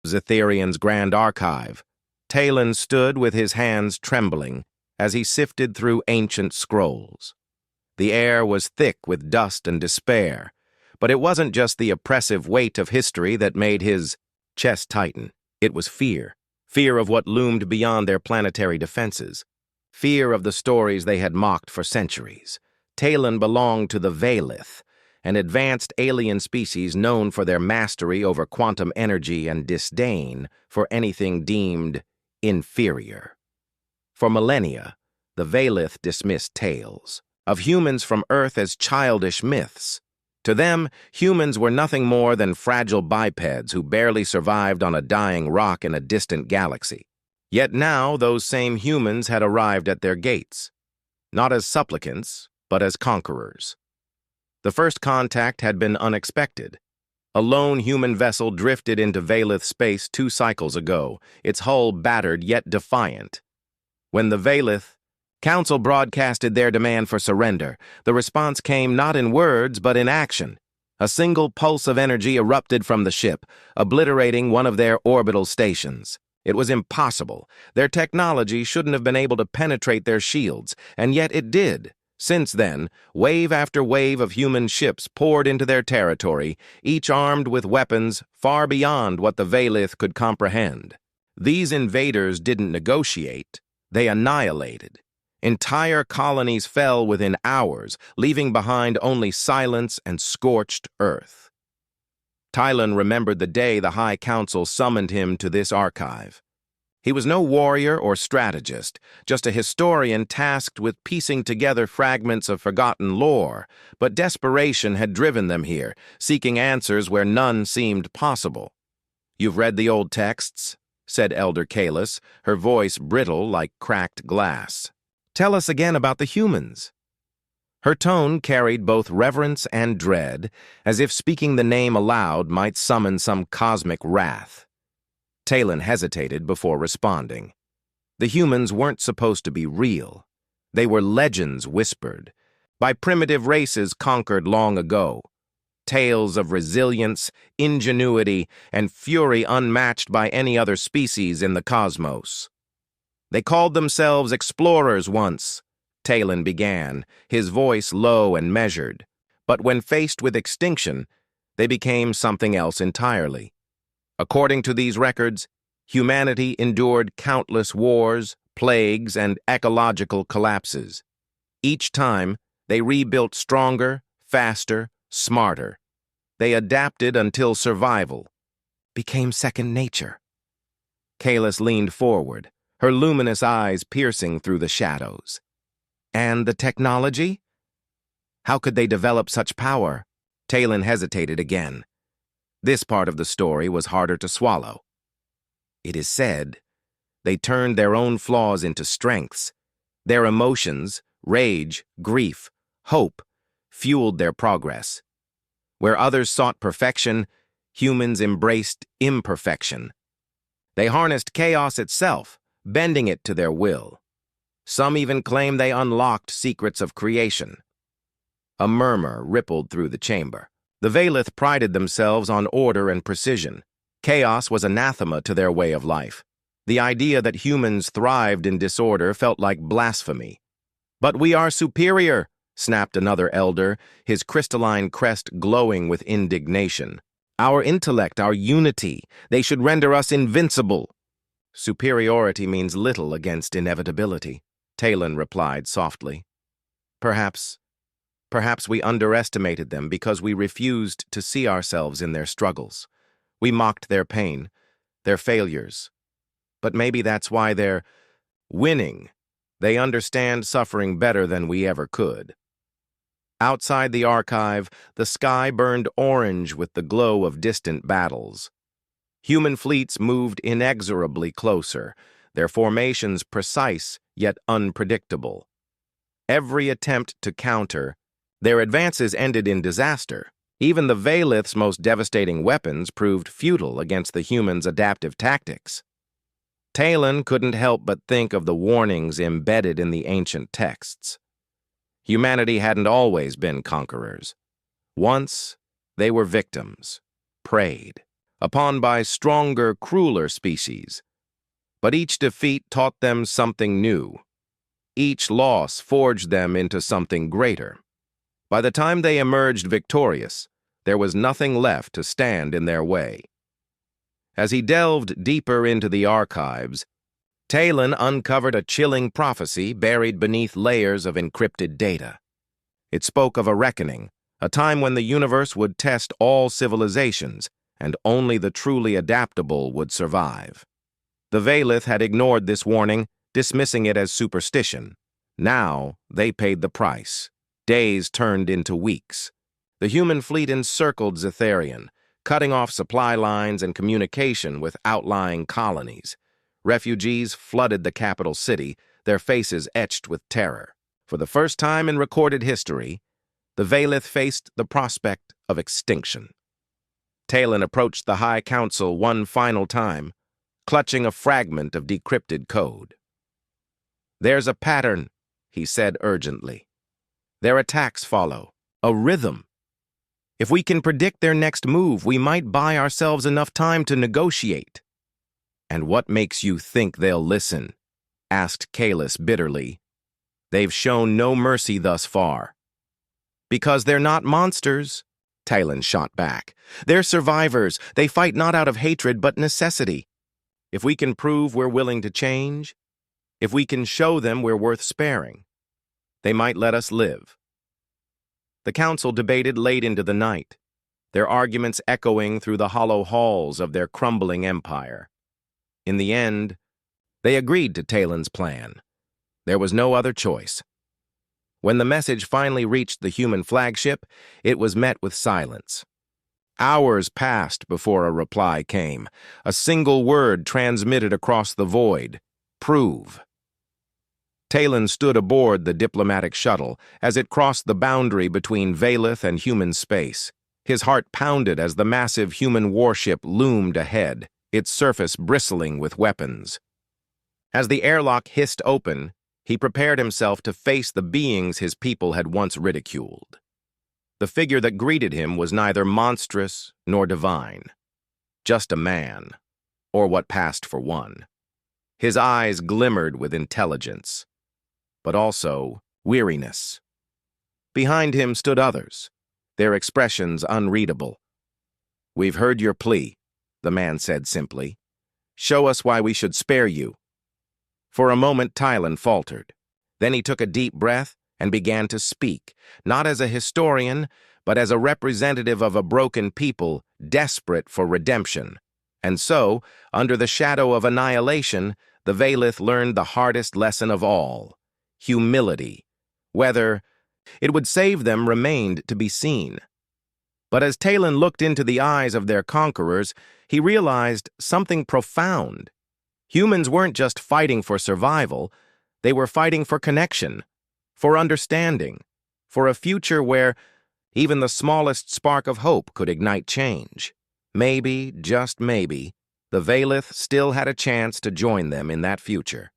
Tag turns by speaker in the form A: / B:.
A: Zetherian's Grand Archive. Talon stood with his hands trembling as he sifted through ancient scrolls. The air was thick with dust and despair, but it wasn't just the oppressive weight of history that made his chest tighten. It was fear. Fear of what loomed beyond their planetary defenses. Fear of the stories they had mocked for centuries. Talon belonged to the Vaylith, an advanced alien species known for their mastery over quantum energy and disdain for anything deemed inferior. For millennia, the Vaylith dismissed tales of humans from Earth as childish myths. To them, humans were nothing more than fragile bipeds who barely survived on a dying rock in a distant galaxy. Yet now those same humans had arrived at their gates, not as supplicants, but as conquerors. The first contact had been unexpected. A lone human vessel drifted into Vaylith space 2 cycles ago, its hull battered yet defiant. When the Vaylith Council broadcasted their demand for surrender, the response came not in words but in action. A single pulse of energy erupted from the ship, obliterating one of their orbital stations. It was impossible. Their technology shouldn't have been able to penetrate their shields, and yet it did. Since then, wave after wave of human ships poured into their territory, each armed with weapons far beyond what the Vaylith could comprehend. These invaders didn't negotiate, they annihilated. Entire colonies fell within hours, leaving behind only silence and scorched earth. Talon remembered the day the High Council summoned him to this archive. He was no warrior or strategist, just a historian tasked with piecing together fragments of forgotten lore, but desperation had driven them here, seeking answers where none seemed possible. "You've read the old texts?" said Elder Kalis, her voice brittle like cracked glass. "Tell us again about the humans." Her tone carried both reverence and dread, as if speaking the name aloud might summon some cosmic wrath. Talon hesitated before responding. The humans weren't supposed to be real. They were legends whispered, by primitive races conquered long ago. Tales of resilience, ingenuity, and fury unmatched by any other species in the cosmos. "They called themselves explorers once," Talon began, his voice low and measured. But when faced with extinction, they became something else entirely. According to these records, humanity endured countless wars, plagues, and ecological collapses. Each time, they rebuilt stronger, faster, smarter. They adapted until survival became second nature. Kalis leaned forward, her luminous eyes piercing through the shadows. "And the technology? How could they develop such power?" Talon hesitated again. This part of the story was harder to swallow. "It is said they turned their own flaws into strengths. Their emotions, rage, grief, hope, fueled their progress. Where others sought perfection, humans embraced imperfection. They harnessed chaos itself, bending it to their will. Some even claim they unlocked secrets of creation." A murmur rippled through the chamber. The Vaylith prided themselves on order and precision. Chaos was anathema to their way of life. The idea that humans thrived in disorder felt like blasphemy. "But we are superior," snapped another elder, his crystalline crest glowing with indignation. "Our intellect, our unity, they should render us invincible." "Superiority means little against inevitability," Talon replied softly. Perhaps we underestimated them because we refused to see ourselves in their struggles. We mocked their pain, their failures. But maybe that's why they're winning. They understand suffering better than we ever could." Outside the archive, the sky burned orange with the glow of distant battles. Human fleets moved inexorably closer, their formations precise yet unpredictable. Every attempt to counter, their advances ended in disaster. Even the Vaylith's most devastating weapons proved futile against the humans' adaptive tactics. Talon couldn't help but think of the warnings embedded in the ancient texts. Humanity hadn't always been conquerors. Once, they were victims, preyed. upon by stronger, crueler species. But each defeat taught them something new. Each loss forged them into something greater. By the time they emerged victorious, there was nothing left to stand in their way. As he delved deeper into the archives, Talon uncovered a chilling prophecy buried beneath layers of encrypted data. It spoke of a reckoning, a time when the universe would test all civilizations, and only the truly adaptable would survive. The Vaylith had ignored this warning, dismissing it as superstition. Now they paid the price. Days turned into weeks. The human fleet encircled Zetharian, cutting off supply lines and communication with outlying colonies. Refugees flooded the capital city, their faces etched with terror. For the first time in recorded history, the Vaylith faced the prospect of extinction. Talon approached the High Council one final time, clutching a fragment of decrypted code. "There's a pattern," he said urgently. "Their attacks follow a rhythm. If we can predict their next move, we might buy ourselves enough time to negotiate." "And what makes you think they'll listen?" asked Kalis bitterly. "They've shown no mercy thus far." "Because they're not monsters," Talon shot back. "They're survivors. They fight not out of hatred but necessity. If we can prove we're willing to change, if we can show them we're worth sparing, they might let us live." The council debated late into the night, their arguments echoing through the hollow halls of their crumbling empire. In the end, they agreed to Talon's plan. There was no other choice. When the message finally reached the human flagship, it was met with silence. Hours passed before a reply came, a single word transmitted across the void: "Prove." Talon stood aboard the diplomatic shuttle as it crossed the boundary between Vaylith and human space. His heart pounded as the massive human warship loomed ahead, its surface bristling with weapons. As the airlock hissed open, he prepared himself to face the beings his people had once ridiculed. The figure that greeted him was neither monstrous nor divine, just a man, or what passed for one. His eyes glimmered with intelligence, but also weariness. Behind him stood others, their expressions unreadable. "We've heard your plea," the man said simply. "Show us why we should spare you." For a moment, Talon faltered. Then he took a deep breath and began to speak, not as a historian, but as a representative of a broken people desperate for redemption. And so, under the shadow of annihilation, the Vaylith learned the hardest lesson of all: humility. Whether it would save them remained to be seen. But as Talon looked into the eyes of their conquerors, he realized something profound. Humans weren't just fighting for survival, they were fighting for connection, for understanding, for a future where even the smallest spark of hope could ignite change. Maybe, just maybe, the Vaylith still had a chance to join them in that future.